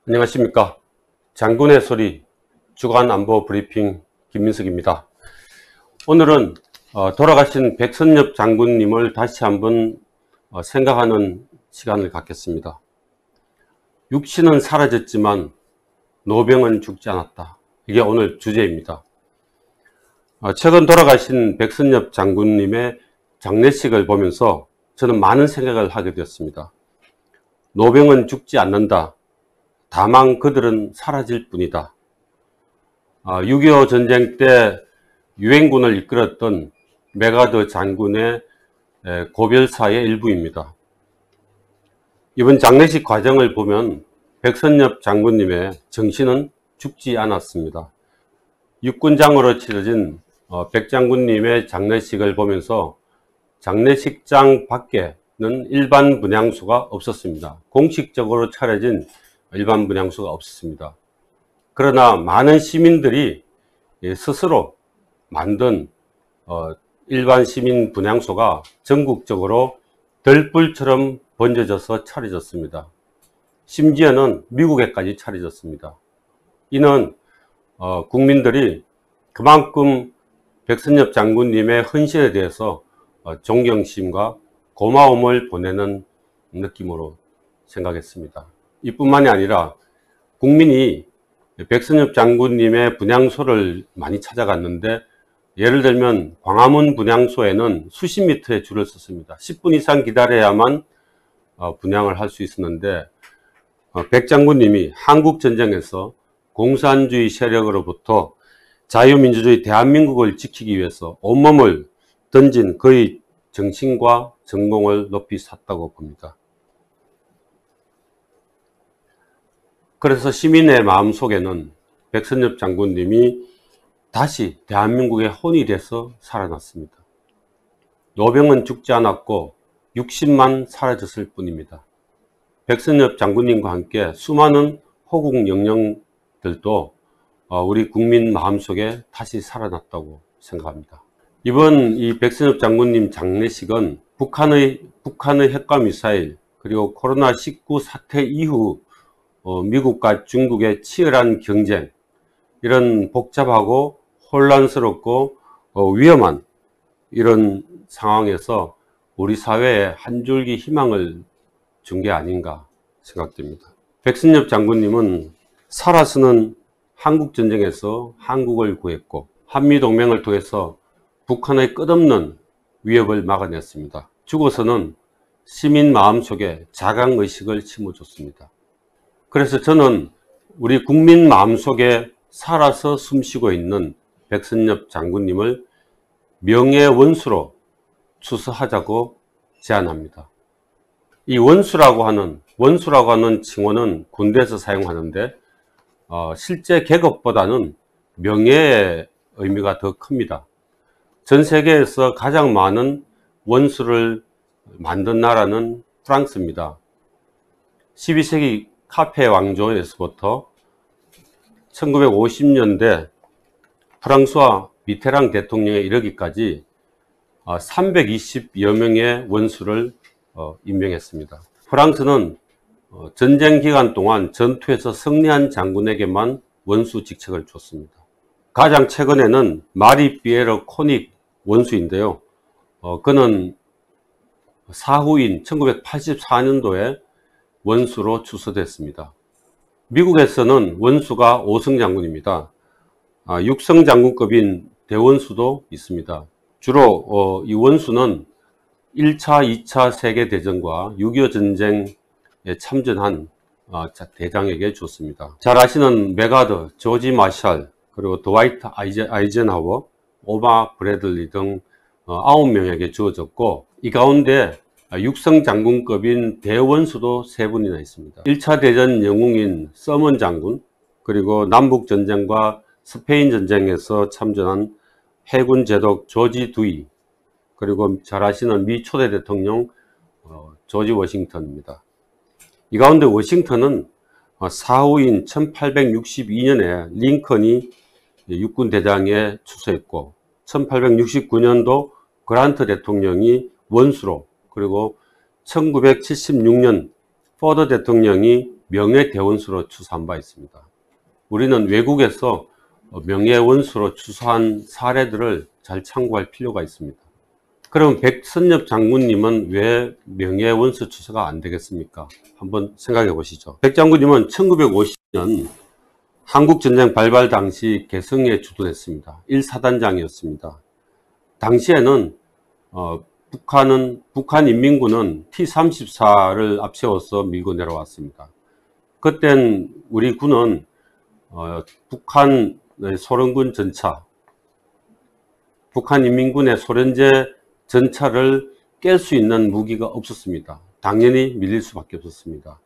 안녕하십니까. 장군의 소리 주간 안보 브리핑 김민석입니다. 오늘은 돌아가신 백선엽 장군님을 다시 한번 생각하는 시간을 갖겠습니다. 육신은 사라졌지만 노병은 죽지 않았다. 이게 오늘 주제입니다. 최근 돌아가신 백선엽 장군님의 장례식을 보면서 저는 많은 생각을 하게 되었습니다. 노병은 죽지 않는다. 다만 그들은 사라질 뿐이다. 6.25 전쟁 때 유엔군을 이끌었던 메가더 장군의 고별사의 일부입니다. 이번 장례식 과정을 보면 백선엽 장군님의 정신은 죽지 않았습니다. 육군장으로 치러진 백 장군님의 장례식을 보면서 장례식장 밖에는 일반 분향소가 없었습니다. 공식적으로 차려진 일반 분향소가 없었습니다. 그러나 많은 시민들이 스스로 만든 일반 시민 분향소가 전국적으로 들불처럼 번져져서 차려졌습니다. 심지어는 미국에까지 차려졌습니다. 이는 국민들이 그만큼 백선엽 장군님의 헌신에 대해서 존경심과 고마움을 보내는 느낌으로 생각했습니다. 이뿐만이 아니라 국민이 백선엽 장군님의 분향소를 많이 찾아갔는데, 예를 들면 광화문 분향소에는 수십 미터의 줄을 섰습니다. 10분 이상 기다려야만 분향을 할 수 있었는데, 백 장군님이 한국전쟁에서 공산주의 세력으로부터 자유민주주의 대한민국을 지키기 위해서 온몸을 던진 그의 정신과 전공을 높이 샀다고 봅니다. 그래서 시민의 마음속에는 백선엽 장군님이 다시 대한민국의 혼이 돼서 살아났습니다. 노병은 죽지 않았고 육신만 사라졌을 뿐입니다. 백선엽 장군님과 함께 수많은 호국 영령들도 우리 국민 마음속에 다시 살아났다고 생각합니다. 이번 이 백선엽 장군님 장례식은 북한의 핵과미사일 그리고 코로나19 사태 이후 미국과 중국의 치열한 경쟁, 이런 복잡하고 혼란스럽고 위험한 이런 상황에서 우리 사회에 한 줄기 희망을 준 게 아닌가 생각됩니다. 백선엽 장군님은 살아서는 한국전쟁에서 한국을 구했고 한미동맹을 통해서 북한의 끝없는 위협을 막아냈습니다. 죽어서는 시민 마음속에 자강의식을 심어줬습니다. 그래서 저는 우리 국민 마음속에 살아서 숨쉬고 있는 백선엽 장군님을 명예의 원수로 추서하자고 제안합니다. 이 원수라고 하는 칭호는 군대에서 사용하는데 실제 계급보다는 명예의 의미가 더 큽니다. 전 세계에서 가장 많은 원수를 만든 나라는 프랑스입니다. 12세기 카페 왕조에서부터 1950년대 프랑스와 미테랑 대통령에 이르기까지 320여 명의 원수를 임명했습니다. 프랑스는 전쟁 기간 동안 전투에서 승리한 장군에게만 원수 직책을 줬습니다. 가장 최근에는 마리 피에르 코닉 원수인데요. 그는 사후인 1984년도에 원수로 추서됐습니다. 미국에서는 원수가 5성 장군입니다. 6성 장군급인 대원수도 있습니다. 주로 이 원수는 1차, 2차 세계대전과 6.25 전쟁에 참전한 대장에게 줬습니다. 잘 아시는 메가더, 조지 마샬, 그리고 드와이트 아이젠하워, 오바 브래들리 등 9명에게 주어졌고, 이 가운데 6성 장군급인 대원수도 3분이나 있습니다. 1차 대전 영웅인 서먼 장군, 그리고 남북전쟁과 스페인 전쟁에서 참전한 해군 제독 조지 두이, 그리고 잘 아시는 미 초대 대통령 조지 워싱턴입니다. 이 가운데 워싱턴은 사후인 1862년에 링컨이 육군 대장에 추서했고 1869년도 그란트 대통령이 원수로, 그리고 1976년 포드 대통령이 명예대원수로 추수한 바 있습니다. 우리는 외국에서 명예원수로 추수한 사례들을 잘 참고할 필요가 있습니다. 그럼 백선엽 장군님은 왜 명예원수 추수가 안 되겠습니까? 한번 생각해 보시죠. 백 장군님은 1950년 한국전쟁 발발 당시 개성에 주둔했습니다. 1사단장이었습니다. 당시에는 북한인민군은 T-34를 앞세워서 밀고 내려왔습니다. 그땐 우리 군은 북한 소련군 전차, 북한인민군의 소련제 전차를 깰 수 있는 무기가 없었습니다. 당연히 밀릴 수밖에 없었습니다.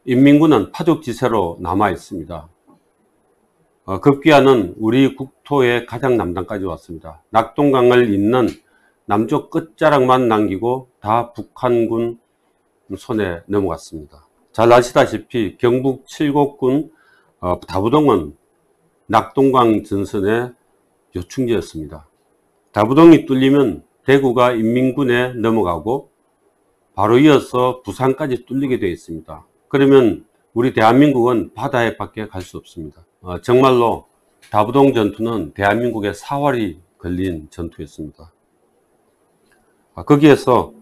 인민군은 파죽지세로 남아 있습니다. 급기야는 우리 국토의 가장 남단까지 왔습니다. 낙동강을 잇는 남쪽 끝자락만 남기고 다 북한군 손에 넘어갔습니다. 잘 아시다시피 경북 칠곡군 다부동은 낙동강 전선의 요충지였습니다. 다부동이 뚫리면 대구가 인민군에 넘어가고 바로 이어서 부산까지 뚫리게 되어 있습니다. 그러면 우리 대한민국은 바다에 밖에 갈 수 없습니다. 정말로 다부동 전투는 대한민국의 사활이 걸린 전투였습니다. 거기에서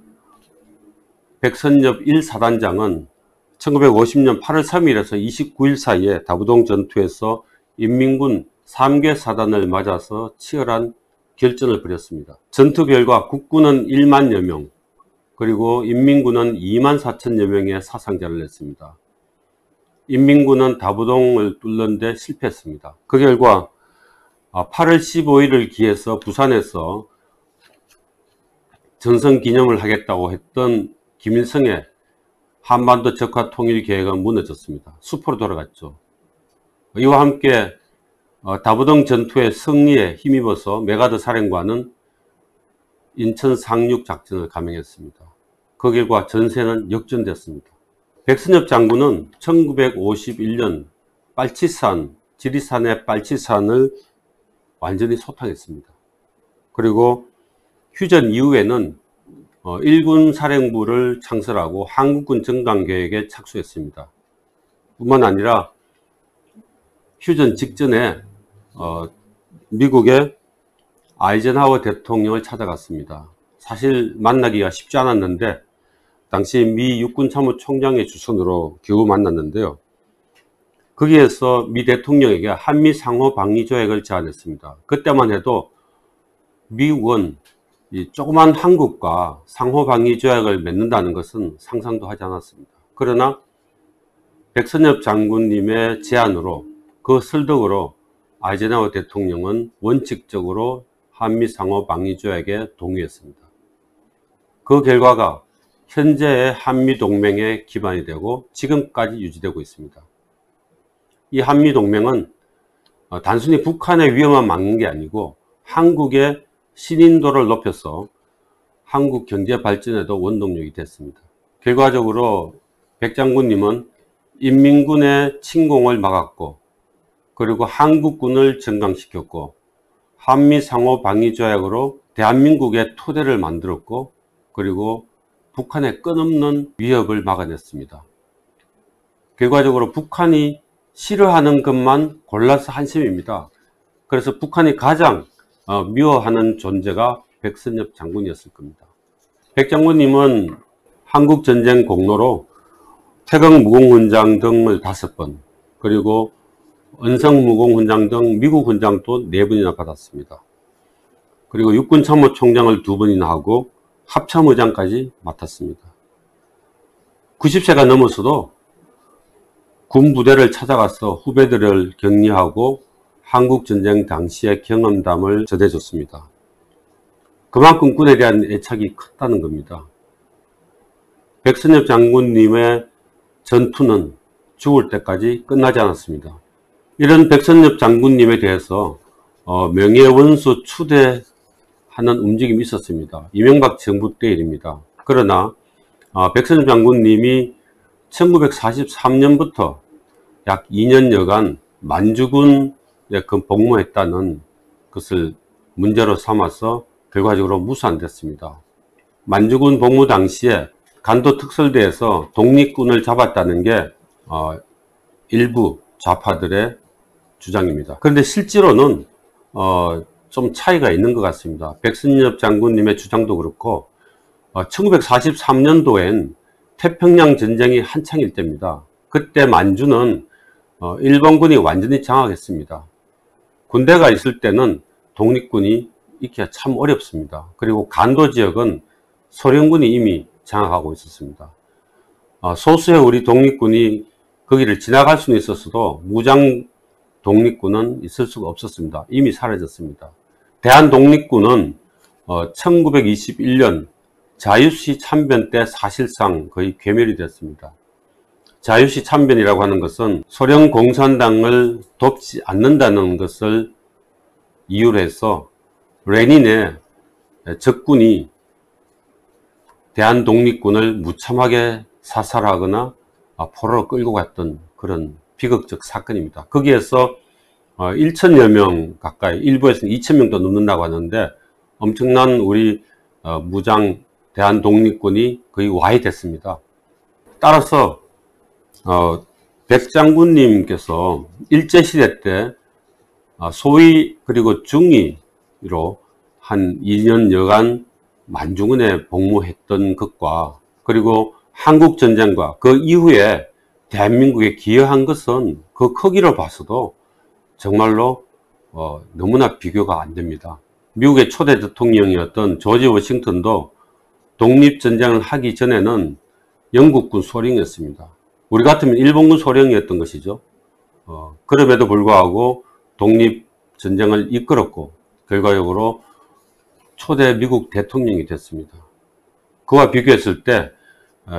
백선엽 1사단장은 1950년 8월 3일에서 29일 사이에 다부동 전투에서 인민군 3개 사단을 맞아서 치열한 결전을 벌였습니다. 전투 결과 국군은 1만여 명, 그리고 인민군은 2만 4천여 명의 사상자를 냈습니다. 인민군은 다부동을 뚫는데 실패했습니다. 그 결과 8월 15일을 기해서 부산에서 전성기념을 하겠다고 했던 김일성의 한반도 적화 통일 계획은 무너졌습니다. 수포로 돌아갔죠. 이와 함께 다부동 전투의 승리에 힘입어서 메가더 사령관은 인천 상륙 작전을 감행했습니다. 그 결과 전세는 역전됐습니다. 백선엽 장군은 1951년 빨치산, 지리산의 빨치산을 완전히 소탕했습니다. 그리고 휴전 이후에는 일군 사령부를 창설하고 한국군 정강 계획에 착수했습니다. 뿐만 아니라 휴전 직전에 미국의 아이젠하워 대통령을 찾아갔습니다. 사실 만나기가 쉽지 않았는데 당시 미 육군참모총장의 주선으로 겨우 만났는데요. 거기에서 미 대통령에게 한미 상호 방위 조약을 제안했습니다. 그때만 해도 미국은 이 조그만 한국과 상호 방위 조약을 맺는다는 것은 상상도 하지 않았습니다. 그러나 백선엽 장군님의 제안으로 그 설득으로 아이젠하워 대통령은 원칙적으로 한미 상호 방위 조약에 동의했습니다. 그 결과가 현재의 한미 동맹의 기반이 되고 지금까지 유지되고 있습니다. 이 한미 동맹은 단순히 북한의 위험만 막는 게 아니고 한국의 신인도를 높여서 한국 경제 발전에도 원동력이 됐습니다. 결과적으로 백 장군님은 인민군의 침공을 막았고, 그리고 한국군을 정강시켰고, 한미 상호 방위 조약으로 대한민국의 토대를 만들었고, 그리고 북한의 끝없는 위협을 막아냈습니다. 결과적으로 북한이 싫어하는 것만 골라서 한심입니다. 그래서 북한이 가장 미워하는 존재가 백선엽 장군이었을 겁니다. 백 장군님은 한국전쟁 공로로 태극무공훈장 등을 5번, 그리고 은성무공훈장 등 미국 훈장도 4번이나 받았습니다. 그리고 육군참모총장을 2번이나 하고 합참의장까지 맡았습니다. 90세가 넘어서도 군 부대를 찾아가서 후배들을 격려하고 한국전쟁 당시의 경험담을 전해줬습니다. 그만큼 군에 대한 애착이 컸다는 겁니다. 백선엽 장군님의 전투는 죽을 때까지 끝나지 않았습니다. 이런 백선엽 장군님에 대해서 명예원수 추대하는 움직임이 있었습니다. 이명박 정부 때 일입니다. 그러나 백선엽 장군님이 1943년부터 약 2년여간 만주군에 복무했다는 것을 문제로 삼아서 결과적으로 무산됐습니다. 만주군 복무 당시에 간도 특설대에서 독립군을 잡았다는 게 일부 좌파들의 주장입니다. 그런데 실제로는 좀 차이가 있는 것 같습니다. 백선엽 장군님의 주장도 그렇고 1943년도엔 태평양 전쟁이 한창일 때입니다. 그때 만주는 일본군이 완전히 장악했습니다. 군대가 있을 때는 독립군이 있기가 참 어렵습니다. 그리고 간도 지역은 소련군이 이미 장악하고 있었습니다. 소수의 우리 독립군이 거기를 지나갈 수는 있었어도 무장 독립군은 있을 수가 없었습니다. 이미 사라졌습니다. 대한독립군은 1921년 자유시 참변 때 사실상 거의 괴멸이 됐습니다. 자유시 참변이라고 하는 것은 소련 공산당을 돕지 않는다는 것을 이유로 해서 레닌의 적군이 대한독립군을 무참하게 사살하거나 포로로 끌고 갔던 그런 비극적 사건입니다. 거기에서 1천여 명 가까이, 일부에서는 2,000명도 넘는다고 하는데 엄청난 우리 무장 대한독립군이 거의 와해됐습니다. 따라서 백 장군님께서 일제시대 때 소위 그리고 중위로 한 2년여간 만주군에 복무했던 것과 그리고 한국전쟁과 그 이후에 대한민국에 기여한 것은 그 크기로 봐서도 정말로 너무나 비교가 안 됩니다. 미국의 초대 대통령이었던 조지 워싱턴도 독립전쟁을 하기 전에는 영국군 소령이었습니다. 우리 같으면 일본군 소령이었던 것이죠. 그럼에도 불구하고 독립전쟁을 이끌었고 결과적으로 초대 미국 대통령이 됐습니다. 그와 비교했을 때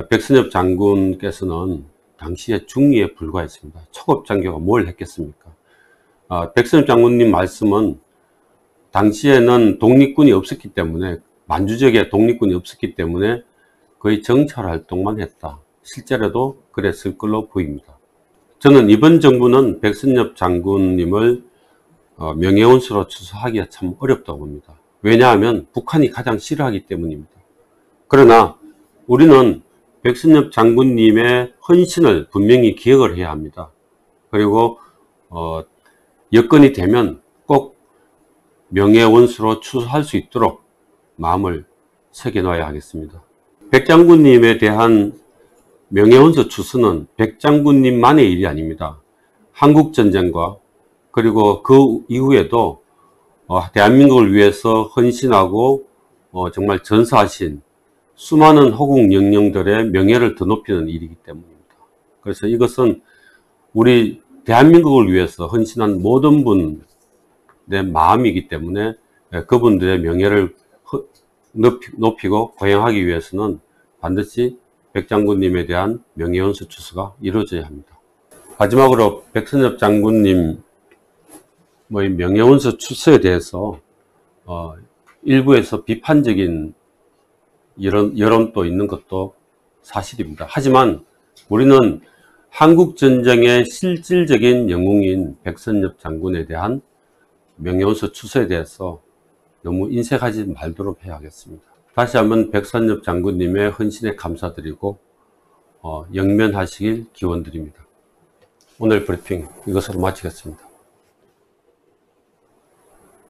백선엽 장군께서는 당시에 중위에 불과했습니다. 초급장교가 뭘 했겠습니까? 백선엽 장군님 말씀은 당시에는 독립군이 없었기 때문에, 만주 지역에 독립군이 없었기 때문에 거의 정찰 활동만 했다. 실제로도 그랬을 걸로 보입니다. 저는 이번 정부는 백선엽 장군님을 명예원수로 추수하기가 참 어렵다고 봅니다. 왜냐하면 북한이 가장 싫어하기 때문입니다. 그러나 우리는 백선엽 장군님의 헌신을 분명히 기억을 해야 합니다. 그리고 여건이 되면 꼭 명예원수로 추수할 수 있도록 마음을 새겨놔야 하겠습니다. 백 장군님에 대한 명예원수 추수는 백 장군님만의 일이 아닙니다. 한국전쟁과 그리고 그 이후에도 대한민국을 위해서 헌신하고 정말 전사하신 수많은 호국 영령들의 명예를 더 높이는 일이기 때문입니다. 그래서 이것은 우리 대한민국을 위해서 헌신한 모든 분의 마음이기 때문에 그분들의 명예를 높이고 고양하기 위해서는 반드시 백 장군님에 대한 명예원수 추수가 이루어져야 합니다. 마지막으로 백선엽 장군님의 명예원수 추수에 대해서 일부에서 비판적인 여론도 있는 것도 사실입니다. 하지만 우리는 한국전쟁의 실질적인 영웅인 백선엽 장군에 대한 명예원수 추수에 대해서 너무 인색하지 말도록 해야 하겠습니다. 다시 한번 백선엽 장군님의 헌신에 감사드리고 영면하시길 기원드립니다. 오늘 브리핑 이것으로 마치겠습니다.